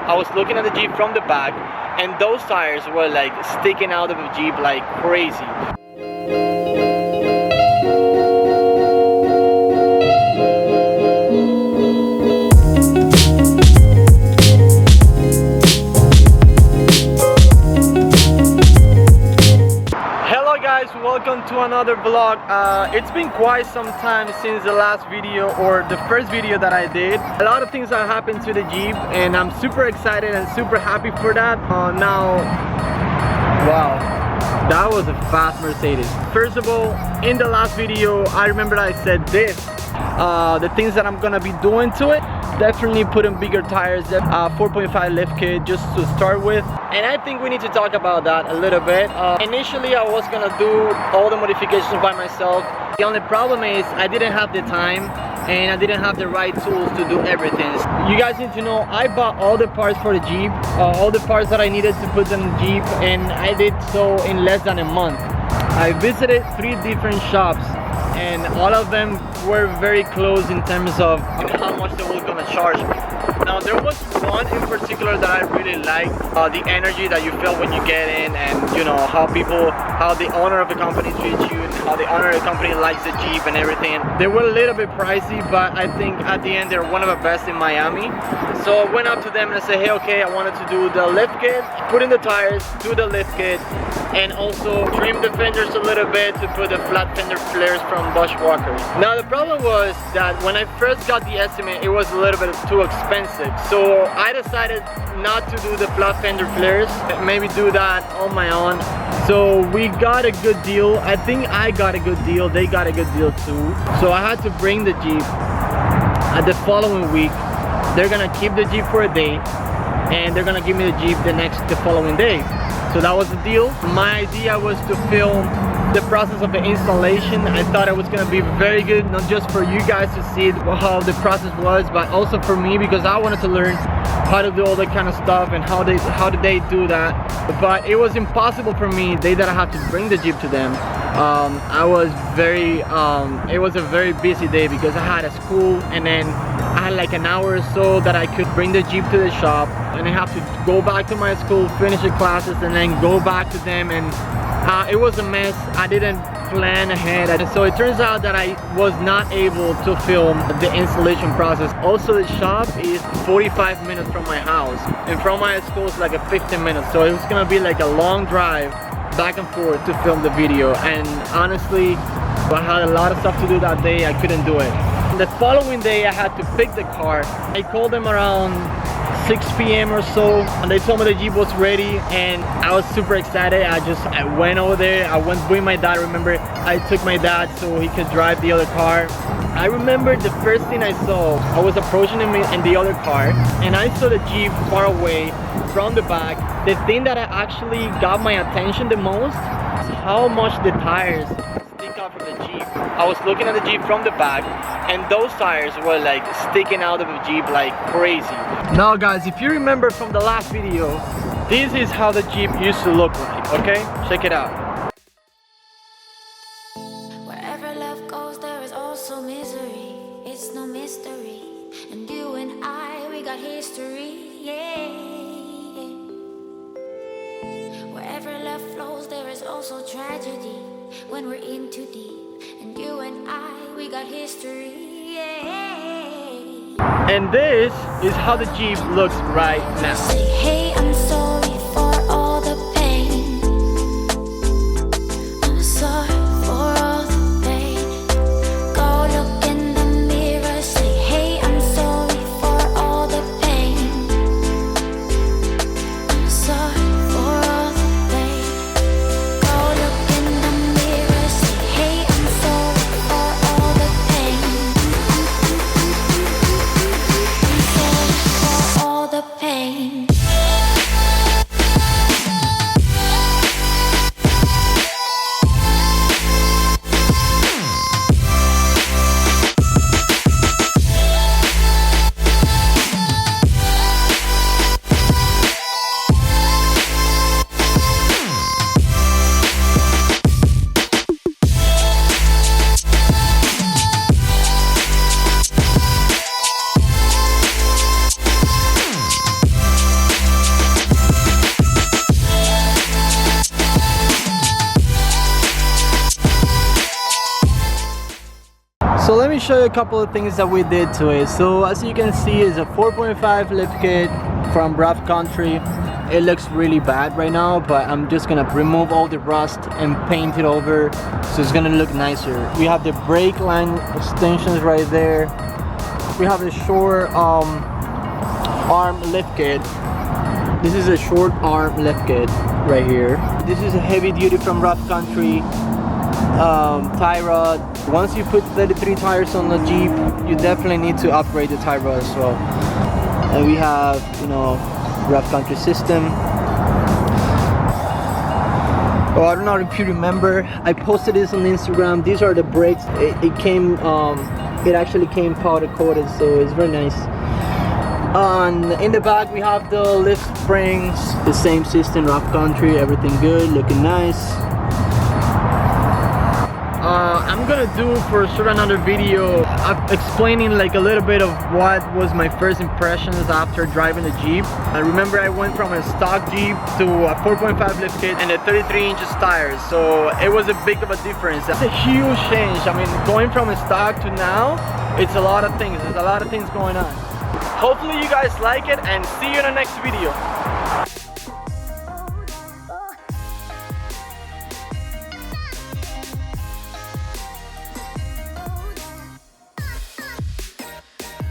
I was looking at the Jeep from the back, and those tires were like sticking out of the Jeep like crazy. Welcome to another vlog. It's been quite some time since the last video, or the first video that I did. A lot of things have happened to the Jeep, and I'm super excited and super happy for that. Now, wow, that was a fast Mercedes. First of all, in the last video, I remember I said this. The things that I'm gonna be doing to it: definitely putting bigger tires, 4.5 lift kit just to start with, and I think we need to talk about that a little bit. Initially I was gonna do all the modifications by myself. The only problem is I didn't have the time and I didn't have the right tools to do everything. You guys need to know, I bought all the parts for the Jeep, all the parts that I needed to put in the Jeep, and I did so in less than a month. I visited 3 different shops, and all of them were very close in terms of how much they were gonna charge me. Now there was one in particular that I really liked, the energy that you feel when you get in, and you know how the owner of the company treats you, and how the owner of the company likes the Jeep and everything. They were a little bit pricey, but I think at the end they're one of the best in Miami. So I went up to them and I said, hey, okay, I wanted to do the lift kit, put in the tires, do the lift kit, and also trim the fenders a little bit to put the flat fender flares from Bushwhackers. Now the problem was that when I first got the estimate, it was a little bit too expensive. So I decided not to do the flat fender flares, maybe do that on my own. So we got a good deal. I think I got a good deal, they got a good deal too. So I had to bring the Jeep the following week. They're gonna keep the Jeep for a day, and they're gonna give me the Jeep the following day. So that was the deal. My idea was to film the process of the installation. I thought it was gonna be very good, not just for you guys to see how the process was, but also for me, because I wanted to learn how to do all that kind of stuff and how did they do that. But it was impossible for me. They didn't have to bring the Jeep to them. It was a very busy day because I had a school, and then I had like an hour or so that I could bring the Jeep to the shop, and I have to go back to my school, finish the classes, and then go back to them, and it was a mess. I didn't plan ahead, and so it turns out that I was not able to film the installation process. Also, the shop is 45 minutes from my house, and from my school it's like a 15 minutes, so it was gonna be like a long drive back and forth to film the video. And honestly, I had a lot of stuff to do that day. I couldn't do it. The following day I had to pick the car. I called them around 6 p.m. or so, and they told me the Jeep was ready, and I was super excited. I went over there. I went with my dad. Remember, I took my dad so he could drive the other car. I remember the first thing I saw, I was approaching him in the other car, and I saw the Jeep far away from the back. The thing that actually got my attention the most is how much the tires stick out from the Jeep. I was looking at the Jeep from the back, and those tires were like sticking out of the Jeep like crazy. Now guys, if you remember from the last video, this is how the Jeep used to look like, okay? Check it out. Wherever love goes, there is also misery. It's no mystery. And you and I, we got history, yeah. Wherever love flows, there is also tragedy. When we're in too deep, and you and I, we got history, yeah. And this is how the Jeep looks right now. Say, hey, I'm sorry for all the pain. I'm sorry for all the pain. Go look in the mirror, say, hey, I'm sorry for all the pain. I'm sorry for all the pain. Go look in the mirror, say, hey, I'm sorry for all the pain. I'm sorry for all the pain. me show you a couple of things that we did to it. So as you can see, it's a 4.5 lift kit from Rough Country. It looks really bad right now, but I'm just gonna remove all the rust and paint it over, so it's gonna look nicer. We have the brake line extensions right there. We have a short arm lift kit. This is a short arm lift kit right here. This is a heavy duty from Rough Country tie rod. Once you put 33 tires on the Jeep, you definitely need to upgrade the tie rod as well. And we have, you know, Rough Country system. Oh, I don't know if you remember, I posted this on Instagram. These are the brakes. It came, it actually came powder coated, so it's very nice. In the back we have the lift springs, the same system, Rough Country, everything good, looking nice. I'm gonna do for sure another video explaining like a little bit of what was my first impressions after driving the Jeep. I remember I went from a stock Jeep to a 4.5 lift kit and a 33 inches tires, so it was a big of a difference. That's a huge change. I mean, going from a stock to now, it's a lot of things. There's a lot of things going on. Hopefully you guys like it, and see you in the next video.